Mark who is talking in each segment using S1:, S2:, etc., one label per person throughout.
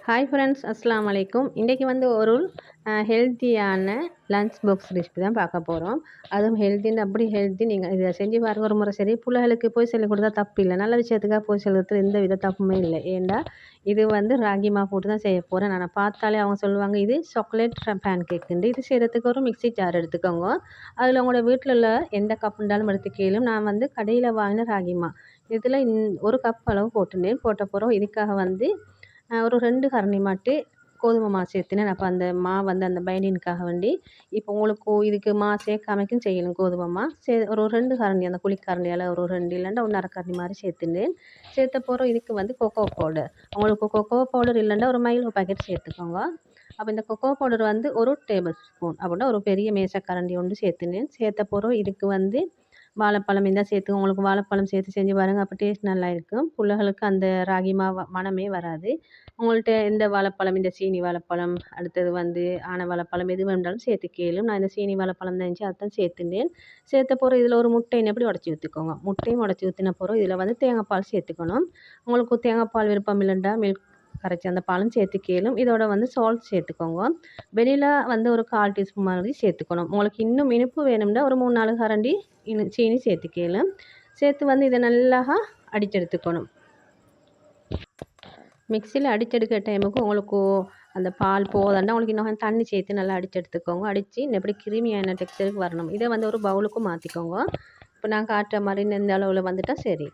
S1: Hi friends, அஸ்ஸலாமு அலைக்கும். இன்றைக்கி வந்து ஒரு ஹெல்த்தியான லஞ்ச் பாக்ஸ் ரெசிபி தான் பார்க்க போகிறோம். அதுவும் ஹெல்த்தின்னு அப்படி ஹெல்த்தி நீங்கள் இதை செஞ்சு பாருங்க ஒரு முறை. சரி, பிள்ளைகளுக்கு போய் சொல்லிக் கொடுத்தா தப்பு இல்லை, நல்ல விஷயத்துக்காக போய் சொல்லுறது எந்த வித தப்புமே இல்லை. ஏண்டா இது வந்து ராகி மாவு போட்டு தான் செய்ய போகிறேன். நான் பார்த்தாலே அவங்க சொல்லுவாங்க இது சாக்லேட் பேன் கேக்குண்டு. இது செய்கிறதுக்கு ஒரு மிக்ஸி ஜார் எடுத்துக்கோங்க. அதில் உங்களோட வீட்டில் உள்ள எந்த கப் இருந்தாலும் எடுத்துக்கலும். நான் வந்து கடையில் வாங்கின ராகி மாவு இதில் ஒரு கப் அளவு போட்டுனேன். போட்ட பிறகு இதுக்காக வந்து ஒரு 2 கரண்டி மாட்டு கோதுமை மாவு சேர்த்துனேன். அப்போ அந்த மாவு வந்து அந்த பைண்டிங்காக வேண்டி இப்போ உங்களுக்கு இதுக்கு மாவு சேர்க்காமைக்கும் செய்யணும். கோதுமை மாவு ஒரு 2 கரண்டி, அந்த குழிக்கரண்டியால் ஒரு 2 இல்லைன்னா 1 1/2 கரண்டி மாதிரி சேர்த்துனேன். சேர்த்த போகிறோம். இதுக்கு வந்து கொக்கோ பவுடர், உங்களுக்கு கொக்கோ பவுடர் இல்லைன்னா ஒரு மைலோ பாக்கெட் சேர்த்துக்கோங்க. அப்போ இந்த கொக்கோ பவுடர் வந்து ஒரு டேபிள் ஸ்பூன் அப்படின்னா ஒரு பெரிய மேசக்கரண்டி ஒன்று சேர்த்துனேன். சேர்த்த போகிறோம். இதுக்கு வந்து வாழைப்பழம் இருந்தால் சேர்த்து, உங்களுக்கு வாழைப்பழம் சேர்த்து செஞ்சு பாருங்கள். அப்போ டேஸ்ட் நல்லா இருக்கும். பிள்ளைகளுக்கு அந்த ராகி மாவு மணமே வராது. உங்கள்கிட்ட எந்த வாழைப்பழம், இந்த சீனி வாழைப்பழம், அடுத்தது வந்து ஆனை வாழைப்பழம் எது வேண்டாலும் சேர்த்துக்கலும். நான் இந்த சீனி வாழைப்பழம் தான் இருந்துச்சு, அதான் சேர்த்துனேன். சேர்த்த போகிறோம். இதில் ஒரு முட்டையை எப்படி உடச்சி ஊற்றிக்கோங்க. முட்டையும் உடச்சி ஊற்றின போகிறோம். இதில் வந்து தேங்காய் பால் சேர்த்துக்கணும். உங்களுக்கு தேங்காய் பால் விருப்பம் இல்லைண்டா மில்க் கரைச்சி அந்த பாலும் சேர்த்துக்கலும். இதோட வந்து சால்ட் சேர்த்துக்கோங்க. வெனிலா வந்து ஒரு 1/4 டீஸ்பூன் மாதிரி சேர்த்துக்கணும். உங்களுக்கு இன்னும் இனிப்பு வேணும்னா ஒரு 3-4 கரண்டி சீனி சேர்த்துக்கலும். சேர்த்து வந்து இதை நல்லா அடிச்செடுத்துக்கணும். மிக்சியில் அடிச்செடுக்கிற டைமுக்கு உங்களுக்கு அந்த பால் போதாண்டா உங்களுக்கு இன்னும் தண்ணி சேர்த்து நல்லா அடிச்செடுத்துக்கோங்க. அடித்து எப்படி கிருமியான டெக்ஸ்சருக்கு வரணும். இதை வந்து ஒரு பவுலுக்கு மாற்றிக்கோங்க. இப்போ நான் காட்டுற மாதிரி இந்த அளவில் வந்துட்டால் சரி.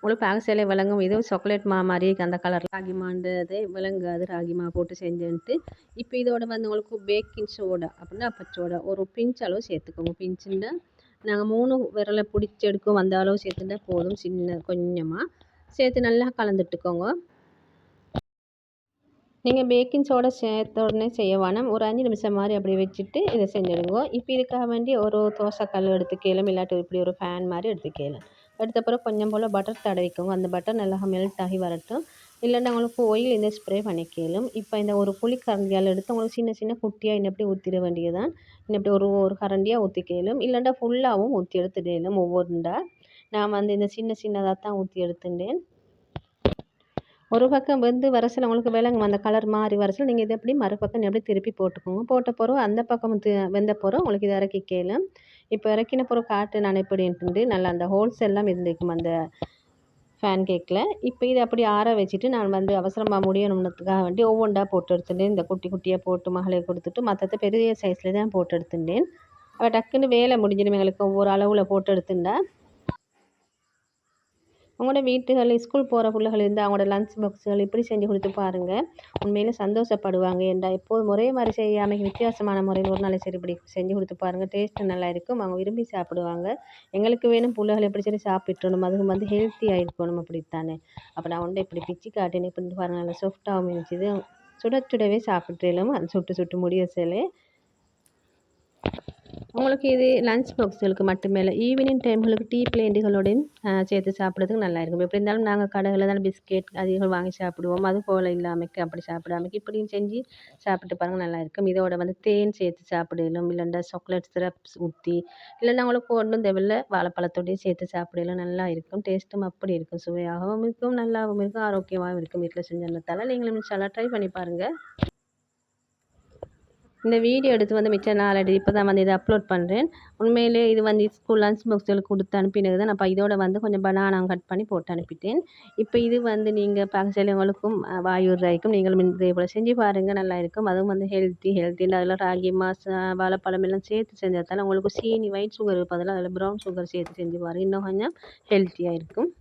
S1: உங்களுக்கு பார்க்க சிலை விளங்கும். இதுவும் சாக்லேட் மாதிரி அந்த கலர் ராகி மாண்டதே விளங்காது. ராகி மாவு போட்டு செஞ்சுன்ட்டு இப்போ இதோட வந்து உங்களுக்கு பேக்கிங் சோடா அப்படின்னா அப்பச்சோடா ஒரு பிஞ்ச் அளவு சேர்த்துக்கோங்க. பிஞ்சுன்னா நாங்கள் 3 விரலை பிடிச்சி எடுக்கும் அந்த அளவு சேர்த்துட்டா போதும். சின்ன கொஞ்சமாக சேர்த்து நல்லா கலந்துட்டுக்கோங்க. நீங்கள் பேக்கிங் சோடா சேர்த்த உடனே செய்ய வேணாம். ஒரு 5 நிமிஷம் மாதிரி அப்படி வச்சுட்டு இதை செஞ்சுடுங்க. இப்போ இதுக்காக வேண்டி ஒரு தோசைக்கல் எடுத்துக்கலும், இல்லாட்டி இப்படி ஒரு ஃபேன் மாதிரி எடுத்துக்கலும். எடுத்த பிறகு கொஞ்சம் போல் பட்டர் தடவிக்கோங்க. அந்த பட்டர் நல்லா மெல்ட் ஆகி வரட்டும். இல்லைன்னா உங்களுக்கு ஆயில் இந்த ஸ்ப்ரே பண்ணிக்கலும். இப்போ இந்த ஒரு குழிக்கரண்டியால் எடுத்து உங்களுக்கு சின்ன சின்ன குட்டியாக இன்னப்படி ஊற்றிட வேண்டியதான். இன்னப்படி ஒரு கரண்டியாக ஊற்றிக்கலும். இல்லைன்னா ஃபுல்லாகவும் ஊற்றி எடுத்துடலும். ஒவ்வொருண்டா நான் வந்து இந்த சின்ன சின்னதாக தான் ஊற்றி எடுத்துட்டேன். ஒரு பக்கம் வந்து வரசில் உங்களுக்கு விளங்கும். அந்த கலர் மாறி வரசில் நீங்கள் இதை எப்படி மறுபக்கம் எப்படி திருப்பி போட்டுக்கோங்க. போட்ட பிறகு அந்த பக்கம் வெந்த பிறகு உங்களுக்கு இதை இறக்கிக்கலும். இப்போ இறக்கின பிறகு காட்டு நான் எப்படின்ட்டு நல்லா அந்த ஹோல்ஸ் எல்லாம் இருந்திருக்கும் அந்த ஃபேன் கேக்கில். இப்போ இதை அப்படி ஆற வச்சுட்டு நான் வந்து அவசரமாக முடியணுன்றதுக்காக வேண்டி ஒவ்வொன்றா போட்டு எடுத்துட்டேன். இந்த குட்டி குட்டியாக போட்டு மகளிர் கொடுத்துட்டு மற்றது பெரிய சைஸில் தான் போட்டு எடுத்துட்டேன். அப்போ டக்குன்னு வேலை முடிஞ்சிடும் எங்களுக்கு. ஒவ்வொரு அளவில் போட்டு எடுத்துட்டா உங்களோட வீட்டுகள் ஸ்கூல் போகிற பிள்ளைகள் இருந்தால் அவங்களோட லஞ்ச் பாக்ஸுகள் இப்படி செஞ்சு கொடுத்து பாருங்கள். உண்மையில் சந்தோஷப்படுவாங்க. ஏன்டா எப்போதும் ஒரே மாதிரி செய்யாமல் வித்தியாசமான முறையில் ஒரு நாள் சரி இப்படி செஞ்சு கொடுத்து பாருங்கள். டேஸ்ட்டு நல்லா இருக்கும். அவங்க விரும்பி சாப்பிடுவாங்க. எங்களுக்கு வேணும் பிள்ளைகள் எப்படி சரி சாப்பிட்டுணும், அதுவும் வந்து ஹெல்த்தியாக இருக்கணும் அப்படித்தானே. அப்போ நான் வந்து இப்படி பிச்சு காட்டினேன். இப்படி பாருங்கள், நல்லா சாஃப்டாகவும் இருந்துச்சு. சுட சுடவே சாப்பிட்றேலும் அது சுட்டு சுட்டு முடிய சிலை. உங்களுக்கு இது லஞ்ச் பாக்ஸுகளுக்கு மட்டுமே இல்லை, ஈவினிங் டைம்களுக்கு டீ பிளேண்டுகளோடையும் சேர்த்து சாப்பிட்றதுக்கு நல்லா இருக்கும். எப்படி இருந்தாலும் நாங்கள் கடைகளில் தான் பிஸ்கெட் அதிகம் வாங்கி சாப்பிடுவோம். அது போல் இல்லாமல் அப்படி சாப்பிடாமக்கு இப்படியும் செஞ்சு சாப்பிட்டு பாருங்கள், நல்லா இருக்கும். இதோட வந்து தேன் சேர்த்து சாப்பிடலும், இல்லைன்னா சாக்லேட் சிரப்ஸ் ஊற்றி, இல்லைன்னா உங்களுக்கு ஒன்றும் தேவையில்லை வாழைப்பழத்தோடையும் சேர்த்து சாப்பிடலும் நல்லா இருக்கும். டேஸ்ட்டும் அப்படி இருக்கும். சுவையாகவும் இருக்கும், நல்லாவும் இருக்கும், ஆரோக்கியமாகவும் இருக்கும். வீட்டில் செஞ்சதுனால நீங்களும் இன்ஷால்லா ட்ரை பண்ணி பாருங்கள். இந்த வீடியோ எடுத்து வந்து மிச்சம் நாளடி இப்போ தான் வந்து இதை அப்லோட் பண்ணுறேன். உண்மையிலே இது வந்து ஸ்கூல் லஞ்ச் பாக்ஸுகளுக்கு கொடுத்து அனுப்பினது தான். அப்போ இதோட வந்து கொஞ்சம் பனானா கட் பண்ணி போட்டு அனுப்பிட்டேன். இப்போ இது வந்து நீங்கள் பார்க்க செல்லவங்களுக்கும் வாயூராய்க்கும் நீங்களும் இதே போல் செஞ்சு பாருங்கள், நல்லா இருக்கும். அதுவும் வந்து ஹெல்த்தின்னு அதில் ராகி வாழைப்பழம் எல்லாம் சேர்த்து செஞ்சதால் உங்களுக்கு சீனி ஒயிட் சுகர் பதிலாக அதில் ப்ரௌன் சுகர் சேர்த்து செஞ்சு பாருங்கள். இன்னும் கொஞ்சம் ஹெல்த்தியாக இருக்கும்.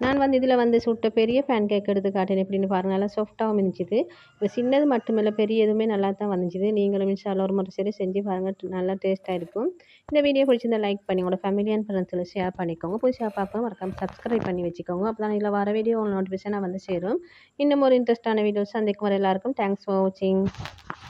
S1: நான் வந்து இதில் வந்து சுட்ட பெரிய பேன் கேக் எடுத்து காட்டினேன். எப்படின்னு பாருங்கள், நல்லா சாஃப்டாகவும் இருந்துச்சு. இப்போ சின்னது மட்டுமில்லை, பெரிய எதுவுமே நல்லா தான் வந்துச்சு. நீங்களும் இன்ஷால்லா ஒரு முறை சரி செஞ்சு பாருங்கள், நல்லா டேஸ்ட்டாக இருக்கும். இந்த வீடியோ பிடிச்சிருந்தா லைக் பண்ணி உங்களோட ஃபேமிலி அண்ட் ஃப்ரெண்ட்ஸில் ஷேர் பண்ணிக்கோங்க. புதுசாக பார்ப்போம் மறக்காமல் சப்ஸ்கிரைப் பண்ணி வச்சுக்கோங்க. அப்போ தான் இதில் வர வீடியோ நோட்டிஃபிகேஷனாக வந்து சேரும். இன்னும் ஒரு இன்ட்ரெஸ்ட்டான வீடியோஸ் சந்திக்கும் வரை எல்லாருக்கும் தேங்க்ஸ் ஃபார் வாட்சிங்.